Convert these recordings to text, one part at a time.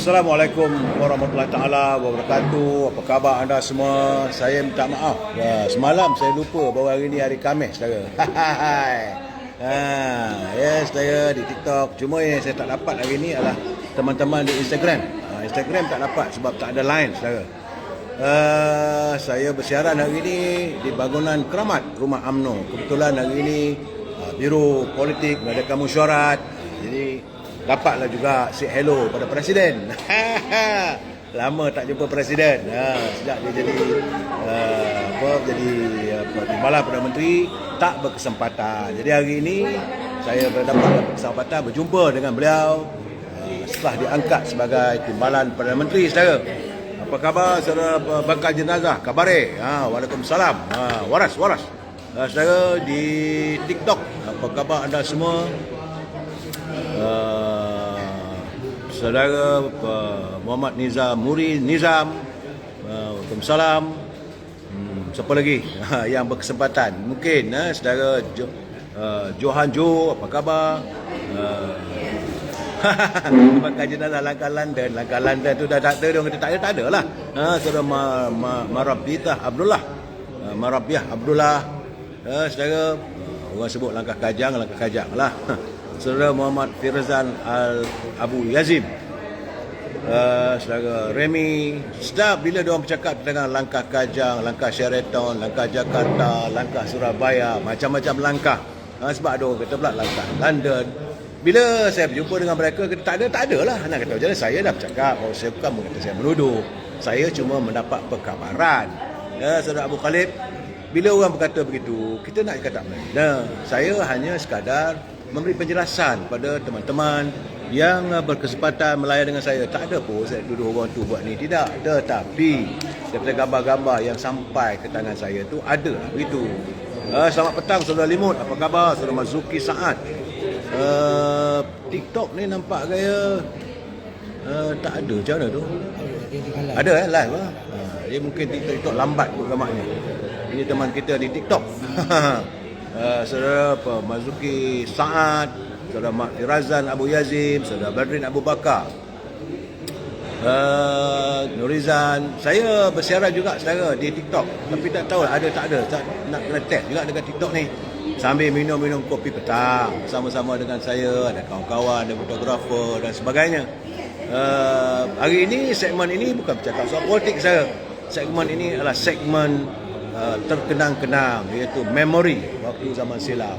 Assalamualaikum warahmatullahi taala wabarakatuh. Apa khabar anda semua? Saya minta maaf. Semalam saya lupa bahawa hari ni hari Khamis, saudara. Yes, saya di TikTok. Cuma yang saya tak dapat hari ni adalah teman-teman di Instagram. Instagram tak dapat sebab tak ada line, saudara. Saya bersiaran hari ni di bangunan Keramat Rumah UMNO. Kebetulan hari ni Biro Politik mengadakan mesyuarat. Jadi dapatlah juga say hello pada Presiden. Lama tak jumpa Presiden. Sejak dia jadi Timbalan Perdana Menteri tak berkesempatan. Jadi hari ini saya berdapat kesempatan berjumpa dengan beliau setelah diangkat sebagai Timbalan Perdana Menteri, saudara. Apa khabar saudara bakal jenazah? Kabare. Waalaikumsalam. Waras. Saudara di TikTok. Apa khabar anda semua? Saudara Muhammad Nizam, Waalaikumsalam. Siapa lagi yang berkesempatan? Mungkin saudara Johan Jo, apa khabar? Bakal jenazah langkah London tu dah tak ada, tak ada lah. Saudara Marabiah Abdullah, saudara orang sebut langkah kajang lah. Saudara Muhammad Firzan Abu Yazim, saudara Remy. Sedap bila diorang bercakap tentang langkah Kajang, langkah Sheraton, langkah Jakarta, langkah Surabaya, macam-macam langkah. Sebab ada orang kata pula langkah London. Bila saya berjumpa dengan mereka, kata tak ada lah. Nak kata macam mana, saya dah bercakap bahawa saya bukan berkata saya menuduh. Saya cuma mendapat perkabaran. Saudara Abu Khalid, bila orang berkata begitu, kita nak kata mana? Saya hanya sekadar memberi penjelasan pada teman-teman yang berkesempatan melayan dengan saya. Tak ada pun saya tuduh orang tu buat ni, tidak. Tetapi daripada gambar-gambar yang sampai ke tangan saya tu ada lah begitu. Selamat petang saudara Limut, apa khabar? Saudara Mazuki Saad. TikTok ni nampak gaya tak ada, macam mana tu? Ada live lah. Dia mungkin TikTok lambat programnya. Ini teman kita di TikTok. Saudara Mazuki Saad, saudara Firazan Abu Yazim, saudara Badrin Abu Bakar, Nurizan. Saya bersiaran juga saudara di TikTok, tapi tak tahu ada tak ada. Nak kena test juga dekat TikTok ni. Sambil minum kopi petang sama-sama dengan saya, ada kawan-kawan, ada fotografer dan sebagainya. Hari ini segmen ini bukan bercakap soal politik saya. Segmen ini adalah segmen terkenang-kenang, iaitu memori waktu zaman silam.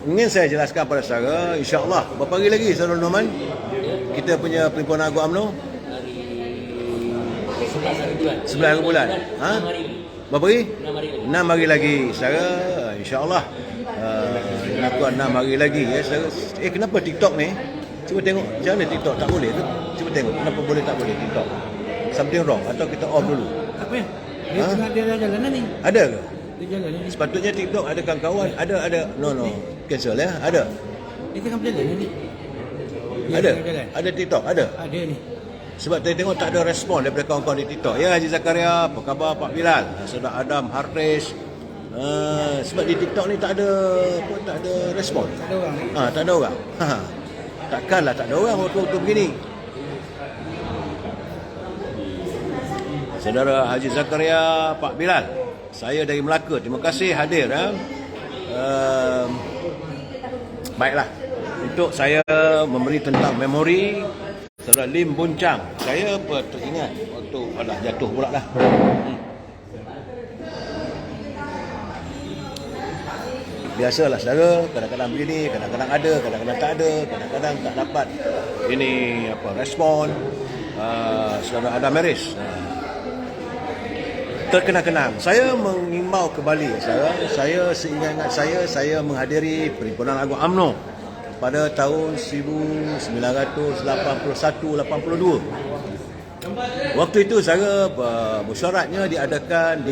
Ingin saya jelaskan pada saudara, insya-Allah berapa hari lagi saudara Norman kita punya perhimpunan agung UMNO? 11 bulan. Berapa hari? 6 hari lagi. Saudara, insya-Allah lakukan 6 hari lagi ya saudara. Kenapa TikTok ni? Cuba tengok macam mana TikTok tak boleh tu. Cuba tengok kenapa boleh tak boleh TikTok. Something wrong atau kita off dulu? Apa? Dia jalan ni. Ada ke? Dia jalan ni. Sepatutnya TikTok ada kawan-kawan, ada. No. Cancel ya. Ada. Dia tengah berjalan ni. Ada TikTok, ada. Ada ni. Sebab saya tengok tak ada respon daripada kawan-kawan di TikTok. Ya Haji Zakaria, apa khabar Pak Bilal? Saudara Adam Harris. Sebab di TikTok ni tak ada respon. Tak ada orang. Tak ada orang. Takkanlah tak ada orang waktu begini. Saudara Haji Zakaria, Pak Bilal, saya dari Melaka. Terima kasih hadir. Baiklah, untuk saya memberi tentang memori saudara Lim Buncang. Saya teringat waktu jatuh pula dah. Biasalah saudara, kadang-kadang begini, kadang-kadang ada, kadang-kadang tak ada, kadang-kadang tak dapat ini respon. Saudara Adam Meris, terkenang-kenang. Saya mengimbau kembali saya seingat saya menghadiri Perhimpunan Agung UMNO pada tahun 1981-82. Waktu itu saya mesyuaratnya diadakan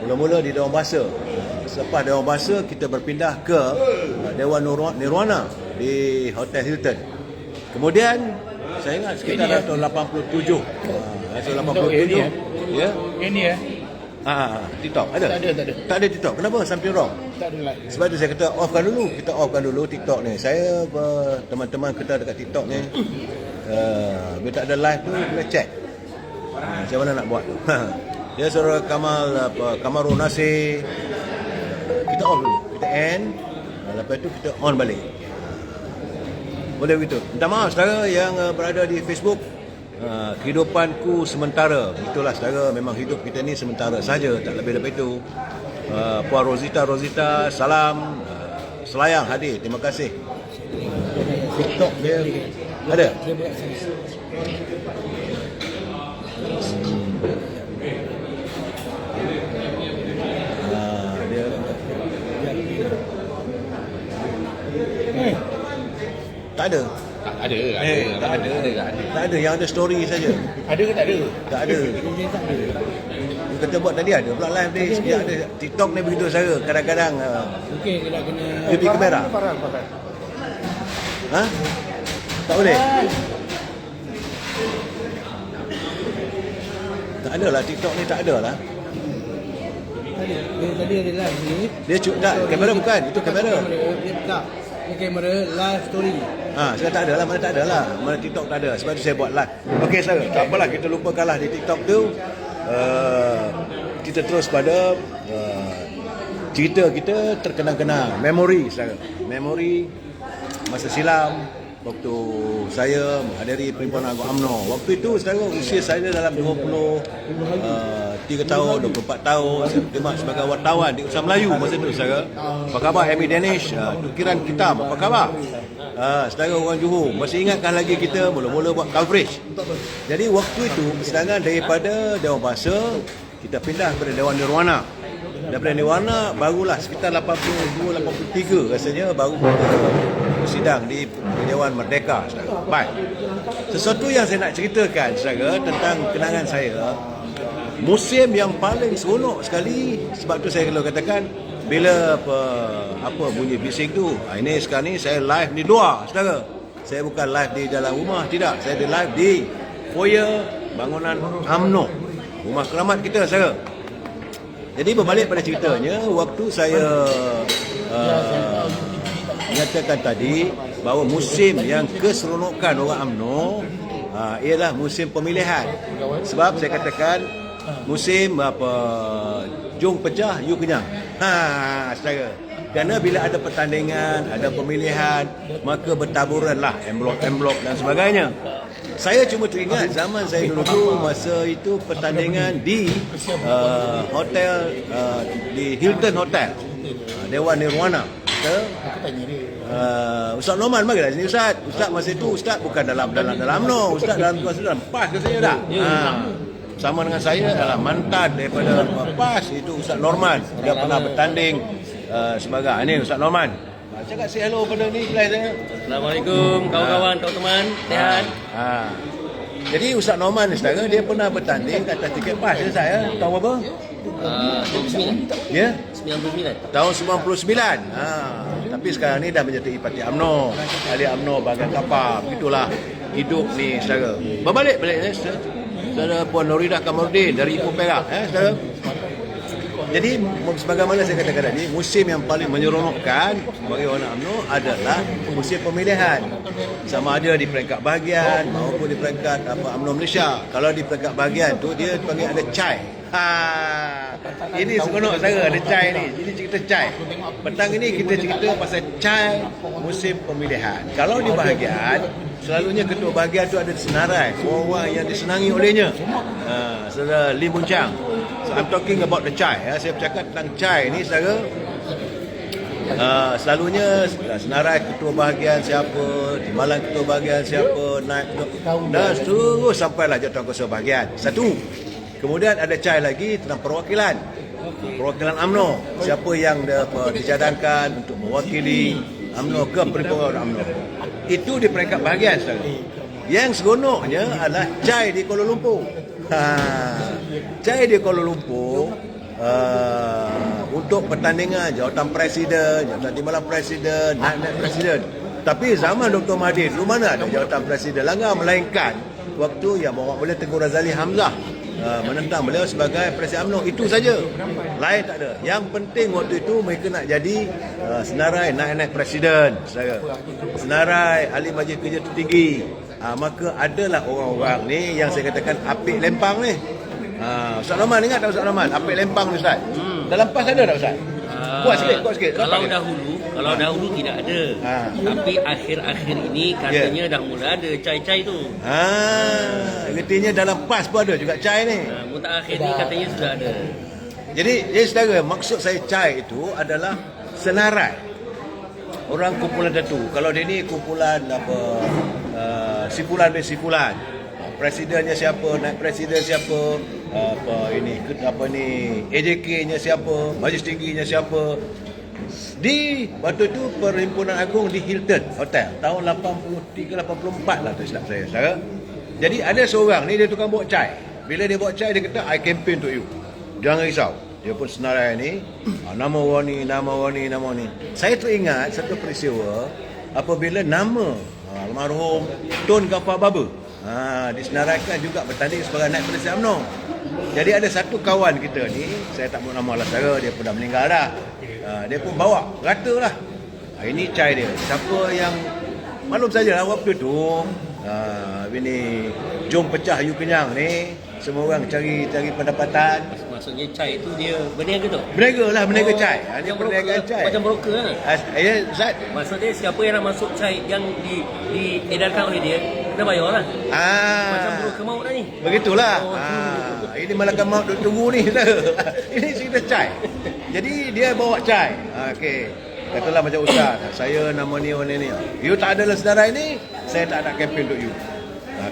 mula-mula di Dewan Bahasa. Selepas Dewan Bahasa kita berpindah ke Dewan Nirwana di Hotel Hilton. Kemudian saya ingat sekitar tahun 87. Tahun 87. Ya. Ini ya. TikTok ada? Tak ada TikTok. Kenapa? Something wrong? Tak ada like. Sebab tu saya kata kita offkan dulu TikTok ni. Saya teman-teman kita dekat TikTok ni bila tak ada live tu kena check. Macam mana nak buat tu. Dia suruh Kamarul Nasir, kita off dulu, kita end, lepas tu kita on balik. Boleh begitu. Minta maaf saudara yang berada di Facebook. Kehidupanku sementara. Itulah saudara, memang hidup kita ni sementara saja, tak lebih daripada itu. Puan Rosita, salam. Selayang hadir, terima kasih. TikTok dia ada. Dia buat sini. Tak ada. Ada. Tak ada, yang ada story saja. Ada ke tak ada? Tak ada. Dia kata buat tadi ada pula live ni. Dia ada TikTok ni begitu saja. Kadang-kadang Okey, kita kena dia pergi kamera. Farhan. Ha? Tak boleh. Tak ada lah, TikTok ni tak ada lah. tadi ada live ni. Dia tak, kamera bukan, itu kamera. Dia tak. Dia kamera live story. Sekarang tak ada lah, mana tak ada lah. Mana TikTok tak ada. Sebab tu saya buat live. Okey, saudara, tak apalah, kita lupakanlah di TikTok tu. Kita terus pada cerita kita terkenang-kenang. Memori, saudara. Memori masa silam waktu saya menghadiri perhimpunan Agung UMNO. Waktu itu saudara, usia saya dalam 23 tahun, 24 tahun. Saya berkhidmat sebagai wartawan di Usaha Melayu masa itu saudara. Apa khabar Amy Danish? Tukiran kita, apa khabar? Saudara orang Johor, masih ingatkah lagi kita mula-mula buat coverage? Jadi waktu itu persidangan daripada Dewan Bahasa, kita pindah kepada Dewan Nirwana. Daripada Nirwana barulah sekitar 82-83 rasanya baru bersidang di Dewan Merdeka. Baik. Sesuatu yang saya nak ceritakan saudara tentang kenangan saya, musim yang paling seronok sekali, sebab tu saya kalau katakan bila bunyi bising tu, ini sekarang ni saya live di luar saudara. Saya bukan live di dalam rumah, tidak. Saya di live di foyer bangunan UMNO, rumah keramat kita saudara. Jadi berbalik pada ceritanya, waktu saya menyatakan tadi bahawa musim yang keseronokan orang UMNO ialah musim pemilihan. Sebab saya katakan musim jom pecah, you kenyang. Saudara. Kerana bila ada pertandingan, ada pemilihan, maka bertaburanlah envelope dan sebagainya. Saya cuma teringat zaman saya dulu tu, masa itu pertandingan di hotel, di Hilton Hotel, Dewan Nirwana. Ustaz Norman mari lah sini Ustaz. Ustaz masa itu Ustaz bukan dalam UMNO, Ustaz dalam PAS rasanya tak? Sama dengan saya adalah mantan daripada PAS, itu Ustaz Norman. Dia pernah bertanding sebagai ini Ustaz Norman. Cakap say hello pada ni kelas saya. Assalamualaikum kawan-kawan, teman-teman. Sehat? Jadi Ustaz Norman ni saudara, dia pernah bertanding kat atas tiket PAS dia saya. Tahun berapa? 99. Ya? 99. Tahun 99. Tapi sekarang ni dah menjadi parti UMNO. Ahli UMNO bahagian kapal. Begitulah hidup ni saudara. Berbalik ni saudara Puan Nuridah Kamarudin dari Ipoh Perak, saudara. Jadi sebagaimana saya katakan tadi, musim yang paling menyeronokkan bagi orang UMNO adalah musim pemilihan. Sama ada di peringkat bahagian maupun di peringkat UMNO Malaysia. Kalau di peringkat bahagian tu dia panggil ada cai. Ini seronok saudara, ada cai ni. Jadi cerita cai. Petang ini kita cerita pasal cai musim pemilihan. Kalau di bahagian, selalunya ketua bahagian tu ada senarai, orang-orang yang disenangi olehnya. Saudara Lim Buncang. So, I'm talking about the chai. Saya bercakap tentang chai ni saudara. Selalunya senarai ketua bahagian siapa, timbalan ketua bahagian siapa, naik dan terus sampailah jawatan kuasa bahagian. Satu. Kemudian ada chai lagi tentang perwakilan. Perwakilan UMNO. Siapa yang dicadangkan untuk mewakili UMNO ke perhimpunan UMNO. Itu di peringkat bahagian saudara. Yang seronoknya adalah chai di Kuala Lumpur. Cai di Kuala Lumpur untuk pertandingan jawatan presiden, jawatan timbalan presiden, naib presiden. Tapi zaman Dr. Mahathir dulu mana ada jawatan presiden langgar, melainkan waktu yang Bapak Boleh Tengku Razali Hamzah menentang beliau sebagai Presiden UMNO. Itu saja. Lain tak ada. Yang penting waktu itu mereka nak jadi senarai naik presiden, saudara. Senarai ahli majlis kerja tertinggi. Maka adalah orang-orang ni yang saya katakan apik lempang ni. Ustaz Rahman ingat tak Ustaz Rahman? Apik lempang ni Ustaz. Dalam PAS ada tak Ustaz? Kuat sikit. Kalau dahulu tidak ada. Tapi akhir-akhir ini katanya dah mula ada cai-cai tu. Artinya dalam PAS pun ada juga cai ni. Mutakhir ni katanya sudah ada. Jadi saudara, maksud saya cai itu adalah senarai. Orang kumpulan tertentu. Kalau dia ni kumpulan sipulan. Presidennya siapa, naik presiden siapa, AJK-nya siapa, majlis tingginya siapa. Di waktu itu Perhimpunan Agung di Hilton Hotel tahun 83-84 lah tu silap saya, saudara. Jadi ada seorang ni dia tukang bawa cai. Bila dia bawa cai dia kata I campaign untuk you. Jangan risau. Dia pun senarai ni, nama orang ni. Saya teringat satu peristiwa apabila nama almarhum Tun Gafar Baba disenaraikan juga bertanding sebagai naib Presiden UMNO. Jadi ada satu kawan kita ni, saya tak mahu nama lah saudara, dia pun dah meninggal dah. Dia pun bawa rata lah. Ini cai dia. Siapa yang maklum sajalah waktu tu ini jom pecah you kenyang ni, semua orang cari pendapatan. Maksudnya cai itu dia berniaga tu? Berniaga cai. Dia perniagaan cai. Macam broker lah. Ya, Ustaz. Maksudnya siapa yang nak masuk cai yang diedarkan oleh dia, kena bayar lah. Macam broker maut lah ni. Begitulah. Ini malaikat maut duduk tunggu ni. Ini cerita cai. Jadi dia bawa cai. Okey. Katalah macam Ustaz, saya nama ni orang ni. You tak adalah senarai ni, saya tak nak campaign untuk you.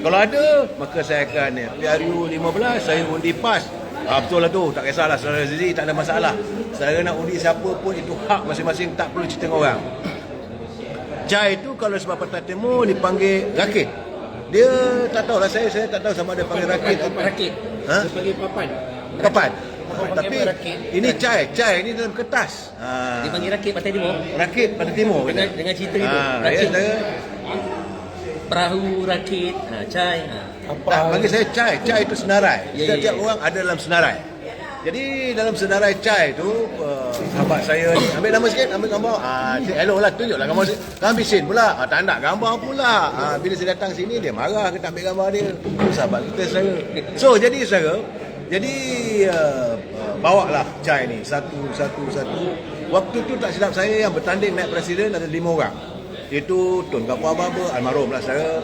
Kalau ada, maka saya akan PRU 15, saya undi PAS. Betul lah tu, tak kisahlah saudara Azizi, tak ada masalah. Saudara nak undi siapa pun itu hak masing-masing, tak perlu cerita dengan orang. Cai itu kalau sebab Partai Timur dipanggil rakit. Dia tak tahulah, saya tak tahu sama ada panggil rakit. Rakit. Sebagai Papan. Tapi ini cai ini dalam kertas. Dia panggil rakit Partai Timur. Rakit Partai Timur dengan cerita itu. Rakit. Perahu rakit, cai. Bagi saya cai itu senarai. Setiap orang ada dalam senarai. Jadi dalam senarai cai tu sahabat saya ni ambil nama sikit, ambil gambar. Hello lah, tunjuklah gambar sikit. Kan bisin pula. Tak nak gambar pula. Bila saya datang sini dia marah kita ambil gambar dia. Itu sahabat kita saya. So jadi saudara, bawalah cai ni satu. Waktu tu tak silap saya yang bertanding naik presiden ada 5 orang. Itu Tun Gafar Baba, almarhum lah saudara.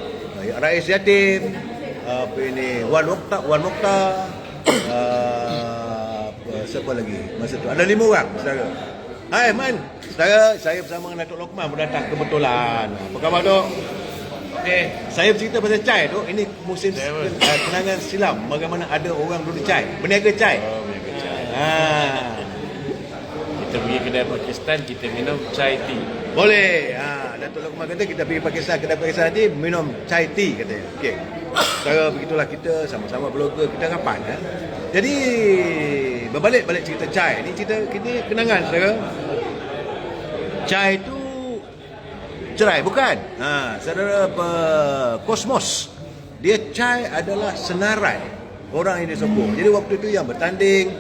Rais Yatim, Wan Mokhtar, siapa lagi masa tu? Ada 5 orang saudara. Hai Man, saudara, saya bersama dengan Datuk Lokman pun datang kebetulan. Apa khabar Dok? Okey, saya bercerita pasal cai tu. Ini musim kenangan silam bagaimana ada orang dulu cai, berniaga cai. Kita pergi kedai Pakistan, kita minum chai tea. Boleh. Datuk Lokman kata kita pergi Pakistan, kedai Pakistan nanti minum chai tea katanya. Okey. Cara begitulah kita sama-sama blogger kita kapan Jadi berbalik cerita cai. Ini cerita kini kenangan saudara. Cai itu cerai bukan? Saudara Kosmos. Dia cai adalah senarai orang yang disokong. Jadi waktu itu yang bertanding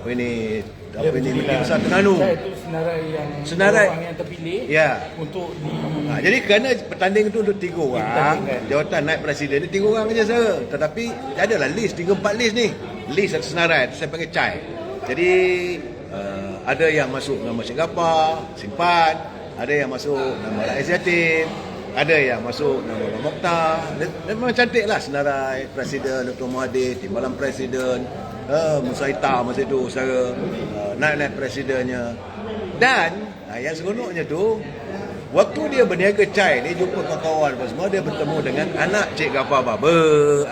Menteri Besar Terengganu. Itu senarai orang yang terpilih untuk jadi kerana pertanding itu untuk 3 orang, jawatan naik presiden ni 3 orang saja saya. Tetapi adalah list 3-4 list ni. List atau senarai itu saya panggil cai. Jadi ada yang masuk nama Singapura, Simpan, ada yang masuk nama Rais Yatim, ada yang masuk nama Mokhtar. Dan memang cantiklah senarai presiden Dr. Mahathir, timbalan presiden, Musaita masa itu saudara, naik presidennya. Dan yang seronoknya tu, waktu dia berniaga cai ni, jumpa kawan-kawan semua, dia bertemu dengan anak Cik Gafar Baba,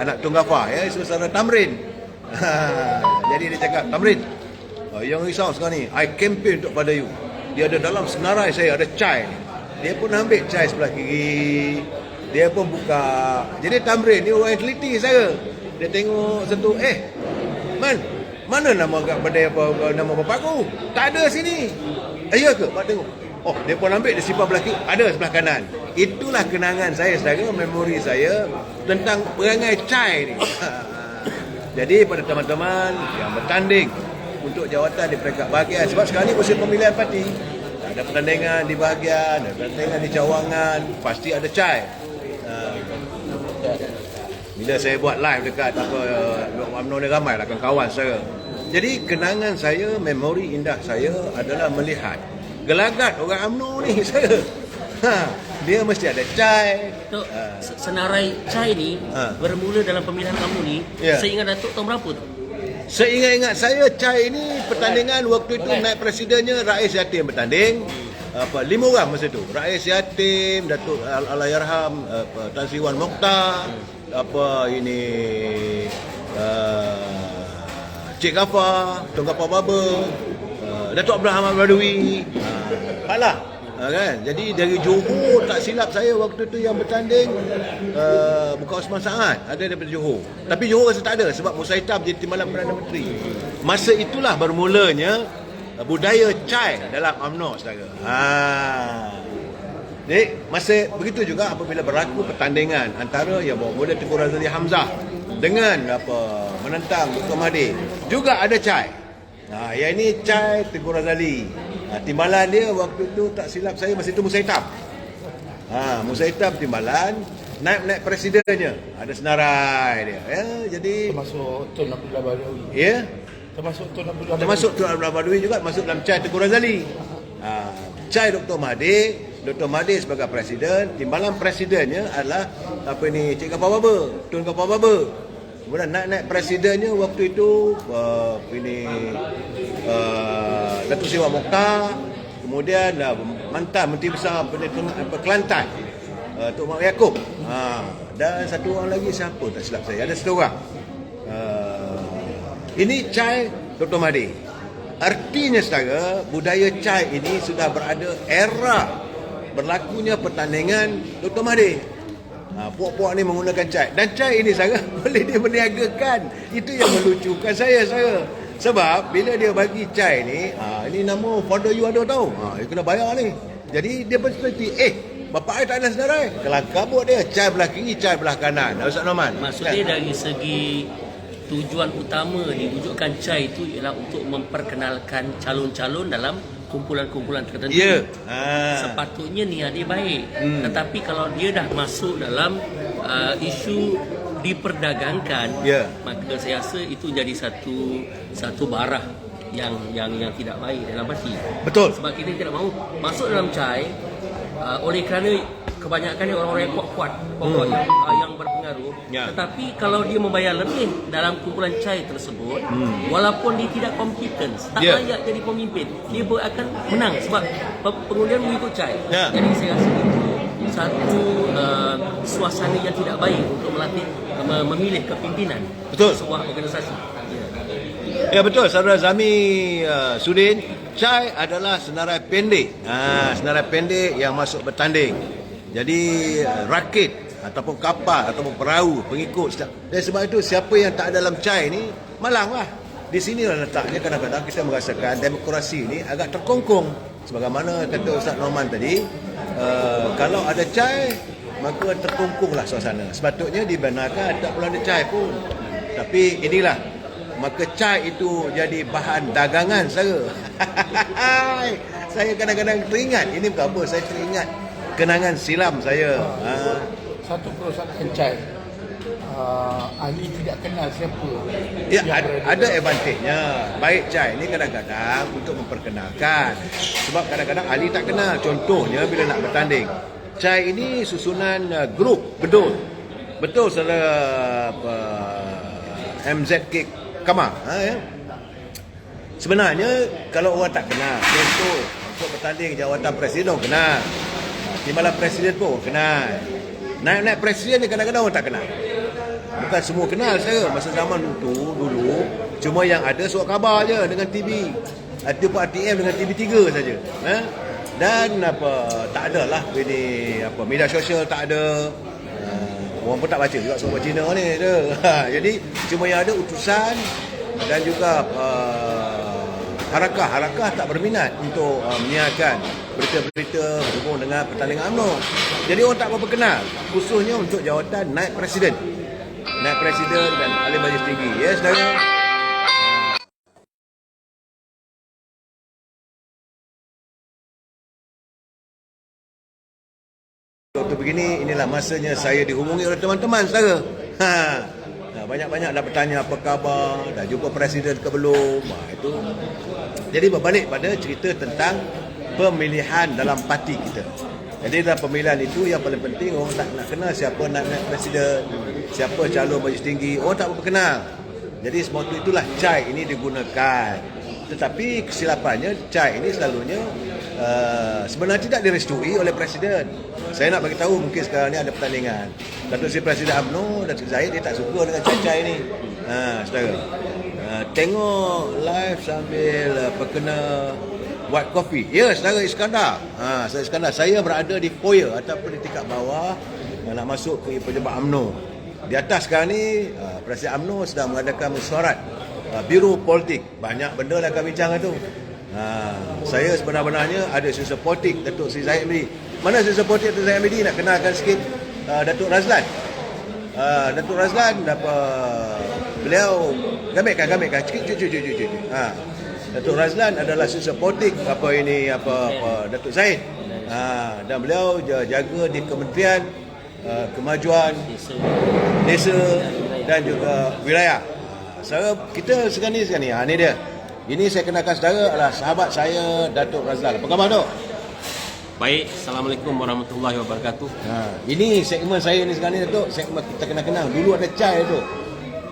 anak Tun Gafar, saudara Tamrin. Jadi dia cakap, Tamrin, yang risau sekarang ni, I campaign untuk pada you. Dia ada dalam senarai saya, ada cai ni. Dia pun ambil cai sebelah kiri, dia pun buka. Jadi Tamrin ni orang yang teliti saya. Dia tengok satu, Man, mana nama kat badai nama bapak aku? Tak ada sini. Ya ke? Pak tengok. Oh, dia pun ambil, dia simpan belah kiri, ada sebelah kanan. Itulah kenangan saya saudara, memori saya tentang perangai cai ni. Jadi pada teman-teman yang bertanding untuk jawatan di peringkat bahagian, sebab sekarang ni musim pemilihan parti, ada pertandingan di bahagian, ada pertandingan di cawangan, pasti ada cai. Bila saya buat live dekat UMNO ni, ramai lah kawan-kawan saya. Jadi kenangan saya, memori indah saya adalah melihat gelagat orang UMNO ni saya. Dia mesti ada cai. Tok, senarai cai ni bermula dalam pemilihan kamu ni. Seingat Datuk tahun berapa tu? Seingat-ingat saya, cai ni pertandingan waktu itu naik presidennya Rais Yatim bertanding. 5 orang masa tu. Rais Yatim, Datuk Allahyarham Tan Sri Wan Mokhtar, Cik Ghaffar, Tun Ghaffar Baba, Datuk Abdul Hamid Badawi. Kalah. Kan? Jadi dari Johor, tak silap saya waktu tu yang bertanding bukan Osman Saad, ada daripada Johor. Tapi Johor rasa tak ada sebab Musa Hitam jadi Timbalan Perdana Menteri. Masa itulah bermulanya budaya cai dalam UMNO, saudara. Jadi masa begitu juga apabila berlaku pertandingan antara yang bawa model Tengku Razali Hamzah dengan menentang Dr. Mahathir, juga ada cai. Yang ini cai Tengku Razali. Timbalan dia waktu tu tak silap saya masa itu Musa Hitam. Musa Hitam timbalan, naik presidennya, ada senarai dia. Jadi termasuk Tun Abdullah Badawi. Ya. Termasuk Tun Abdullah Badawi. Termasuk Tun Abdullah Badawi juga masuk dalam cai Tengku Razali. Cai Dr. Mahathir sebagai presiden, timbalan presidennya adalah Cik Ghaffar Baba, Tun Ghaffar Baba. Kemudian naik presidennya waktu itu Datuk Seri Wan Mokhtar, kemudian mantan Menteri Besar Kelantan Tok Mak Yaakob, dan satu orang lagi siapa tak silap saya, ada satu orang. Ini cai Dr. Mahathir. Artinya saudara, budaya cai ini sudah berada era berlakunya pertandingan Dr. Mahathir. Puak-puak ni menggunakan cai. Dan cai ini saya boleh dia berniagakan. Itu yang melucukan saya. Sebab bila dia bagi cai ni, ini nama founder you ada tahu. You kena bayar ni. Jadi dia seperti bapak saya tak ada senarai. Kelang kabut dia, cai belah kiri, cai belah kanan. Ustaz Norman. Maksudnya dari segi tujuan utama diwujudkan cai itu ialah untuk memperkenalkan calon-calon dalam kumpulan-kumpulan tertentu. Sepatutnya niat dia baik. Tetapi kalau dia dah masuk dalam isu diperdagangkan, maka saya rasa itu jadi satu barah yang tidak baik dalam parti. Betul. Sebab kita tidak mahu masuk dalam cai oleh kerana kebanyakan orang-orang yang kuat yang berpengaruh. Tetapi kalau dia membayar lebih dalam kumpulan cai tersebut, walaupun dia tidak kompeten, tak layak jadi pemimpin, dia akan menang sebab pengundian mengikut cai. Jadi saya rasa itu satu suasana yang tidak baik untuk memilih kepimpinan sebuah organisasi. Ya betul, saudara Zami Sudin, cai adalah senarai pendek. Senarai pendek yang masuk bertanding. Jadi rakit ataupun kapal ataupun perahu pengikut. Dan sebab itu siapa yang tak dalam cai ni malanglah. Di sinilah letaknya kadang-kadang kita merasakan demokrasi ni agak terkongkong. Sebagaimana kata Ustaz Norman tadi, kalau ada cai maka terkongkonglah suasana. Sepatutnya dibenarkan tak perlu ada cai pun. Tapi inilah, maka cai itu jadi bahan dagangan saya. Saya kadang-kadang teringat, ini bukan apa, saya teringat kenangan silam saya. Satu perusahaan cai, ahli tidak kenal siapa. Ya, ada advantage-nya. Baik cai ni kadang-kadang untuk memperkenalkan. Sebab kadang-kadang ahli tak kenal. Contohnya bila nak bertanding, cai ini susunan grup bedul. Betul saudara MZK Kamal. Sebenarnya kalau orang tak kenal, contoh untuk bertanding jawatan presiden orang kenal. Timbalan presiden pun orang kenal. Naik presiden ni kadang-kadang orang tak kenal. Bukan semua kenal saya. Masa zaman itu dulu cuma yang ada surat khabar je dengan TV. RTM dengan TV3 saja. Dan tak ada lah ini media sosial tak ada. Orang pun tak baca juga surat Cina ni tu. Jadi cuma yang ada utusan dan juga harakah tak berminat untuk menyiarkan berita-berita berhubung dengan pertandingan UMNO. Jadi orang tak berapa kenal, khususnya untuk jawatan naib presiden. naik presiden dan ahli majlis tinggi. Ya, saudara. Waktu begini, inilah masanya saya dihubungi oleh teman-teman saudara. Banyak-banyak dah bertanya apa khabar, dah jumpa presiden ke belum. Itu. Jadi berbalik pada cerita tentang pemilihan dalam parti kita. Jadi dalam pemilihan itu yang paling penting orang tak nak kenal siapa nak naik presiden, siapa calon majlis tinggi, orang tak berapa kenal. Jadi semua itulah CHAI ini digunakan. Tetapi kesilapannya CHAI ini selalunya sebenarnya tidak direstui oleh presiden. Saya nak bagi tahu mungkin sekarang ni ada pertandingan. Datuk Seri Presiden UMNO, Datuk Zahid dia tak suka dengan CHAI ni. Saudara. Tengok live sambil kena buat kopi. Ya, saudara Iskandar. Saya Iskandar. Saya berada di foyer ataupun di tingkat bawah nak masuk ke pejabat UMNO. Di atas sekarang ni Presiden UMNO sedang mengadakan mesyuarat Biro Politik. Banyak benda lah akan bincang itu. Saya sebenarnya ada susah politik Datuk Seri Zahid Hamidi. Mana susah politik Datuk Zahid Hamidi? Nak kenalkan sikit Datuk Razlan. Datuk Razlan beliau gambarkan cik. Datuk Razlan adalah susah politik Datuk Zahid. Dan beliau jaga di Kementerian Kemajuan Desa dan juga Wilayah. Kita sekarang ni ni dia. Ini saya kenalkan saudara adalah sahabat saya Datuk Razlan. Apa khabar Dok? Baik, Assalamualaikum warahmatullahi wabarakatuh. Ini segmen saya ni sekarang ni Datuk, segmen kita kenal-kenal. Dulu ada CHAI tu.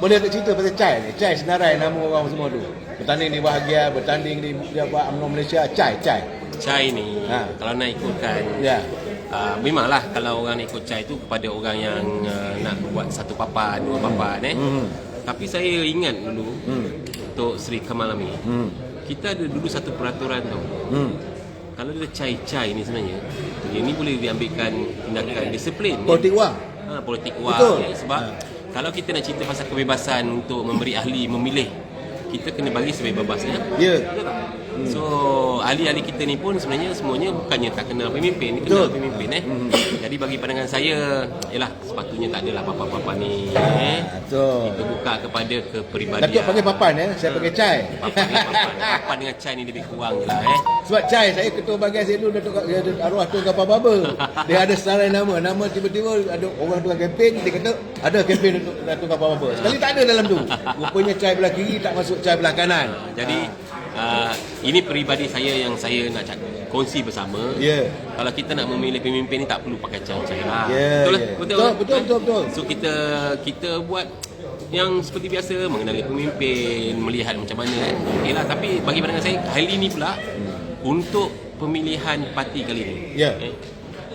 Boleh tak cerita pasal CHAI ni? CHAI senarai nama orang semua tu. Bertanding di bahagian, bertanding di UMNO Malaysia, CHAI ni kalau nak ikutkan memanglah kalau orang nak ikut CHAI tu kepada orang yang nak buat satu papan, dua papan Tapi saya ingat dulu untuk Seri Kamal Amir, kita ada dulu satu peraturan tu. Kalau dia CHAI ni sebenarnya, dia ni boleh diambilkan tindakan disiplin. Politik wang. Politik wang. Sebab kalau kita nak cerita pasal kebebasan untuk memberi ahli memilih, kita kena bagi sebebas-bebasnya. Ya. So ahli-ahli kita ni pun sebenarnya semuanya bukannya tak kenal pemimpin, ni kenal pemimpin Jadi bagi pandangan saya, ialah sepatutnya tak adalah papan-papan ni. Kita buka kepada kepribadian. Datuk panggil papan saya panggil CHAI. Papan dengan CHAI ni lebih kurang je lah Sebab CHAI saya ketua bahagian saya dulu Datuk arwah Tun Kapal Baba. Dia ada senarai nama tiba-tiba ada orang tukang kempen, dia kata ada kempen untuk Datuk Kapal Baba. Sekali tak ada dalam tu. Rupanya CHAI belah kiri tak masuk CHAI belah kanan. Jadi ini peribadi saya yang saya nak kongsi bersama. Kalau kita nak memilih pemimpin ni tak perlu pakai CHAI lah. Betul. So kita buat yang seperti biasa, mengenali pemimpin, melihat macam mana okeylah. Tapi bagi pandangan saya kali ni pula untuk pemilihan parti kali ni,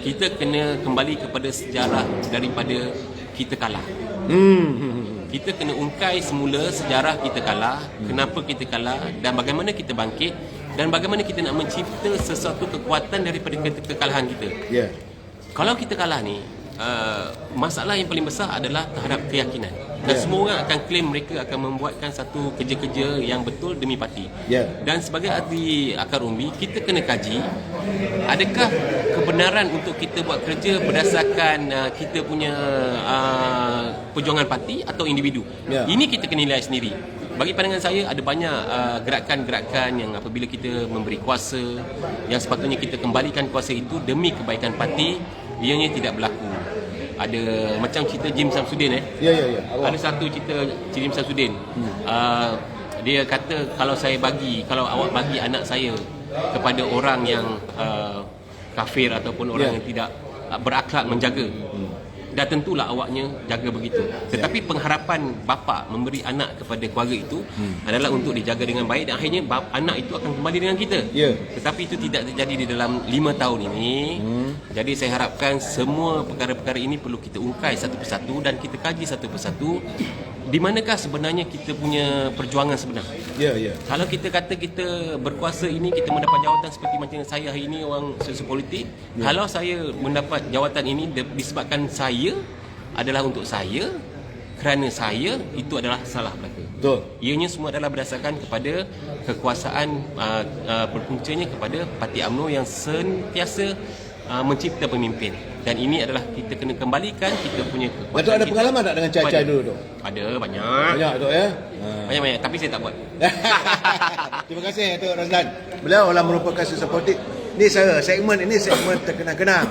kita kena kembali kepada sejarah daripada kita kalah. Kita kena ungkai semula sejarah kita kalah, kenapa kita kalah dan bagaimana kita bangkit dan bagaimana kita nak mencipta sesuatu kekuatan daripada kekalahan kita. Kalau kita kalah ni, masalah yang paling besar adalah terhadap keyakinan. Dan semua orang akan claim mereka akan membuatkan satu kerja-kerja yang betul demi parti. Dan sebagai ahli akar umbi, kita kena kaji adakah kebenaran untuk kita buat kerja berdasarkan kita punya perjuangan parti atau individu. Ini kita kena nilai sendiri. Bagi pandangan saya, ada banyak gerakan-gerakan yang apabila kita memberi kuasa, yang sepatutnya kita kembalikan kuasa itu demi kebaikan parti, ianya tidak berlaku. Ada macam cerita Jim Samsudin Ada satu cerita Jim Samsudin. Dia kata kalau awak bagi anak saya kepada orang yang kafir ataupun orang yang tidak berakhlak menjaga, dah tentulah awaknya jaga begitu. Tetapi pengharapan bapa memberi anak kepada keluarga itu adalah untuk dijaga dengan baik dan akhirnya anak itu akan kembali dengan kita. Tetapi itu tidak terjadi di dalam 5 tahun ini. Jadi saya harapkan semua perkara-perkara ini perlu kita ungkai satu persatu dan kita kaji satu persatu di manakah sebenarnya kita punya perjuangan sebenar. Kalau kita kata kita berkuasa ini, kita mendapat jawatan seperti macam saya hari ini orang sosiopolitik. Kalau saya mendapat jawatan ini disebabkan saya adalah untuk saya, kerana saya, itu adalah salah belaka. Ianya semua adalah berdasarkan kepada kekuasaan berpuncanya kepada Parti UMNO yang sentiasa mencipta pemimpin. Dan ini adalah kita kena kembalikan kita punya kekuatan. Datuk ada pengalaman tak dengan cai-cai dulu tu? Ada, banyak. Banyak Datuk ya. Banyak, tapi saya tak buat. Terima kasih Datuk Razlan. Beliau adalah merupakan susah politik. Ni saya segmen ini segmen terkenang-kenang.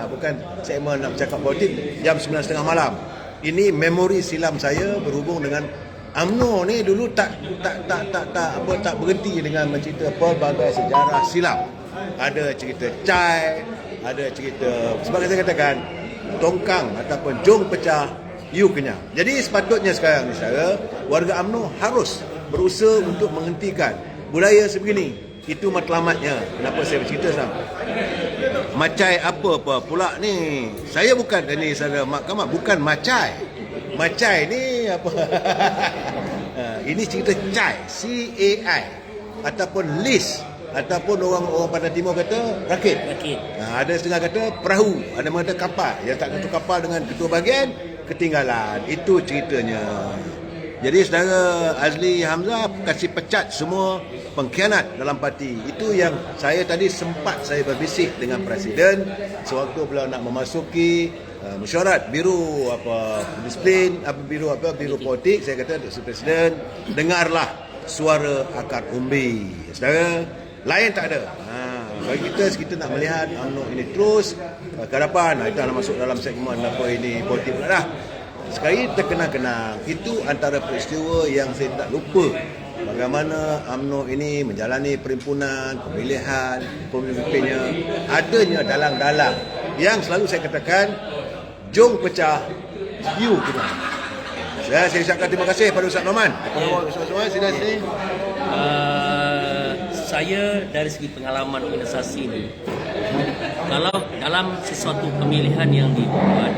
Bukan segmen nak bercakap politik jam 9.30 malam. Ini memori silam saya berhubung dengan UMNO ni dulu tak berhenti dengan mencerita pelbagai sejarah silam. Ada cerita cai, ada cerita sebab saya katakan tongkang ataupun jong pecah, you kenyang. Jadi sepatutnya sekarang ni saya, warga UMNO harus berusaha untuk menghentikan budaya sebegini. Itu matlamatnya. Kenapa saya bercerita sekarang? Macai apa pula ni? Saya bukan ini saudara mahkamah, bukan macai. Macai ni apa? Ini cerita cai, C-A-I ataupun list ataupun orang Pantai Timur kata rakit. Ada setengah kata perahu, ada yang kata kapal. Yang tak kata kapal dengan ketua bahagian ketinggalan. Itu ceritanya. Jadi saudara Azli Hamzah kasih pecat semua pengkhianat dalam parti. Itu yang saya tadi sempat saya berbisik dengan Presiden sewaktu beliau nak memasuki mesyuarat biru disiplin biru politik. Saya kata Presiden, dengarlah suara akar umbi. Saudara, lain tak ada. Bagi kita nak melihat UMNO ini terus ke hadapan. Kita nak masuk dalam segmen apa ini politik pula dah. Sekali terkenang-kenang, itu antara peristiwa yang saya tak lupa. Bagaimana UMNO ini menjalani perimpunan, pemilihan, pemimpinnya, adanya dalang-dalang yang selalu saya katakan, jong pecah, you kenyang. Saya ucapkan terima kasih pada Ustaz Norman. Ustaz sila sini. Saya dari segi pengalaman organisasi ini, kalau dalam sesuatu pemilihan yang dibuat,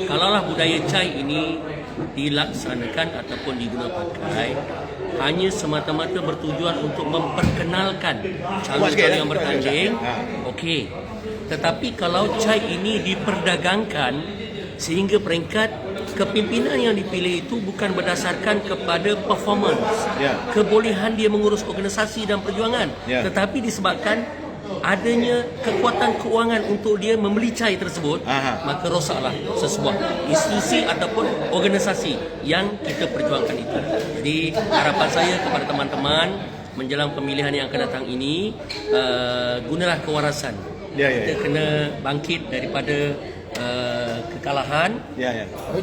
kalaulah budaya cai ini dilaksanakan ataupun diguna pakai hanya semata-mata bertujuan untuk memperkenalkan calon-calon yang bertanding, okey. Tetapi kalau cai ini diperdagangkan sehingga peringkat kepimpinan yang dipilih itu bukan berdasarkan kepada performance, kebolehan dia mengurus organisasi dan perjuangan, tetapi disebabkan adanya kekuatan keuangan untuk dia membeli cai tersebut, maka rosaklah sesebuah institusi ataupun organisasi yang kita perjuangkan itu. Jadi harapan saya kepada teman-teman menjelang pemilihan yang akan datang ini, gunalah kewarasan. Kita kena bangkit daripada kekalahan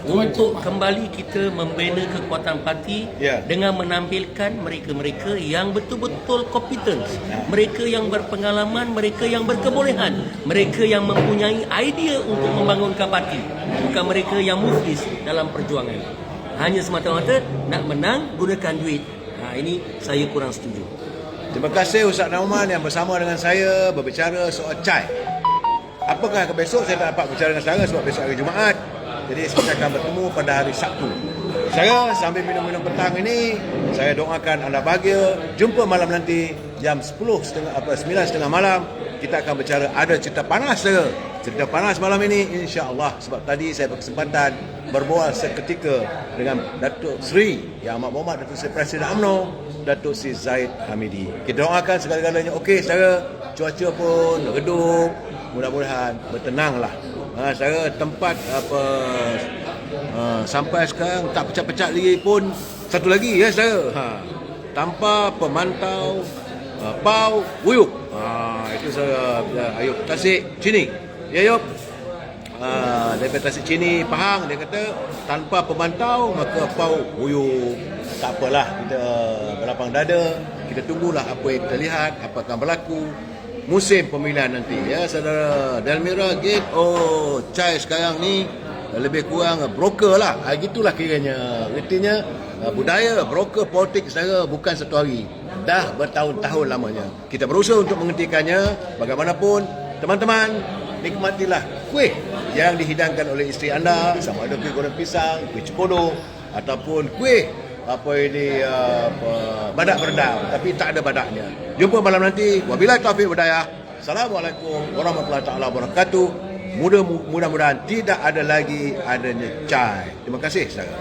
untuk kembali kita membina kekuatan parti dengan menampilkan mereka-mereka yang betul-betul kompeten, mereka yang berpengalaman, mereka yang berkebolehan, mereka yang mempunyai idea untuk membangunkan parti, bukan mereka yang muflis dalam perjuangan. Hanya semata-mata nak menang gunakan duit. Ini saya kurang setuju. Terima kasih Ustaz Nauman yang bersama dengan saya berbicara soal cai. Apakah besok saya tak dapat bicara dengan saudara sebab besok hari Jumaat. Jadi saya akan bertemu pada hari Sabtu. Saya sambil minum-minum petang ini, saya doakan anda bahagia. Jumpa malam nanti jam 9.30 malam. Kita akan berbicara, ada cerita panas saudara. Cerita panas malam ini insya-Allah, sebab tadi saya berkesempatan berbual seketika dengan Datuk Seri Yang Amat Berhormat Datuk Seri Presiden UMNO, Datuk Seri Zahid Hamidi. Kita doakan segala-galanya okey saudara. Cuaca pun redup, mudah-mudahan bertenanglah. Saya tempat sampai sekarang tak pecah-pecah lagi pun satu lagi ya saya. Tanpa pemantau Pau Wuyuk. Itu saya Ayub Tasik Cini. Ya Ayub. Daripada Tasik Cini Pahang, dia kata tanpa pemantau maka Pau Wuyuk. Tak apalah, kita berlapang dada, kita tunggulah apa yang kita lihat, apa akan berlaku musim pemilihan nanti ya saudara. Dalmira Gate, cai sekarang ni lebih kurang broker lah. Gitulah kiranya. Artinya budaya broker politik saudara bukan satu hari, dah bertahun-tahun lamanya. Kita berusaha untuk menghentikannya. Bagaimanapun teman-teman, nikmatilah kuih yang dihidangkan oleh isteri anda, sama ada kuih goreng pisang, kuih cepodo ataupun kuih badak beredar tapi tak ada badaknya. Jumpa malam nanti. Wabillahi taufiq hidayah. Assalamualaikum warahmatullahi taala wabarakatuh. Mudah-mudahan tidak ada lagi adanya cai. Terima kasih saudara.